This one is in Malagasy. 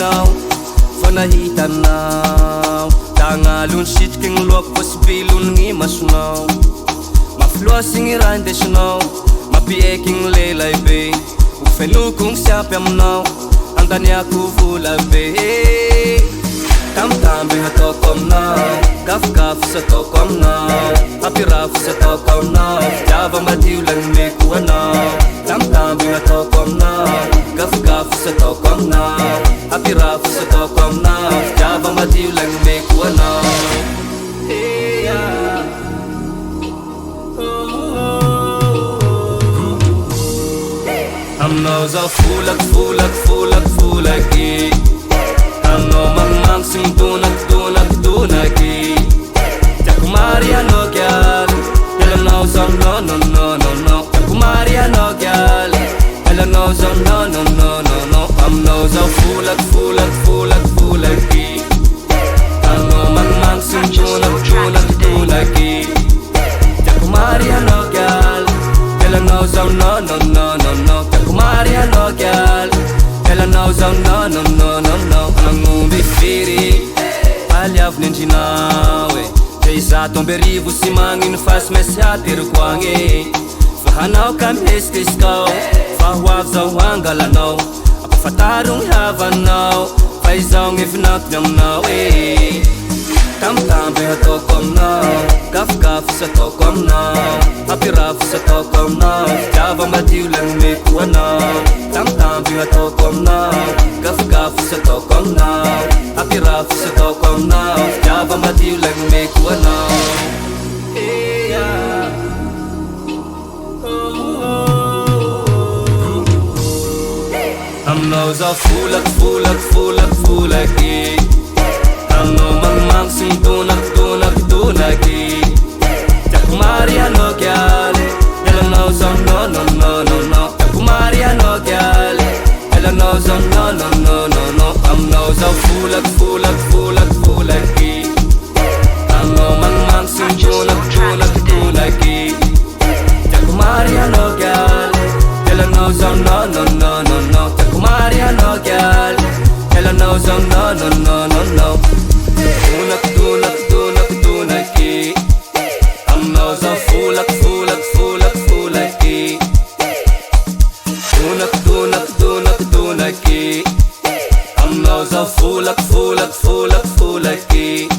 anao fa nahitanao tagnalony sitriky gny loako fa sy pilonigny masonao mafy loasy gny raha indesinao mampieky gny lelay be ho fenoko gny siampy aminao andaniako vola be tamtamby hataoko aminao gafigafy sy ataoko aminao hampirafy sy ataoko aminao fitiava madio lagnimeko anao tamtamby hataoko aminao gafigafy sy ataoko aminao hampirafy sy ataoko aminao fitiava madio lagnimeko anao aminao zao folaky aminao magnomagno sy midonaky tiako mary anao gialy elanao zao no tiako mary anao gialy elanao zao no aminao zao folaky aminao magnomagno sy midonaky tiako mary anao gialy elanao zao no tiako mary anao gialy elanao zao no agnomby firy aliavy nendrinao e de izato amby arivo sy magnino fa sy mainsy ateriko agny fa hanao ka mihesikezikao fa ho avy zao angalanao ampafataro gny havanao fa izao gny evinatony aminao e tamtamby hataoko aminao gafigafy sy ataoko aminao hampirafy sy ataoko aminao fitiava madio lagnimeko anao tamtamby hataoko aminao gafigafy sy ataoko aminao hampirafy sy ataoko aminao fitiava madio lagnimeko anao aminao zao folaky aminao magnomagno sy midonaky tiako mary anao gialy elanao zao no tiako mary anao gialy elanao zao no aminao zao folaky aminao magnomagno sy midonaky tiako mary anao gialy elanao zao no tiako mary anao gialy elanao zao no donaky aminao zao folaky donaky aminao zao folaky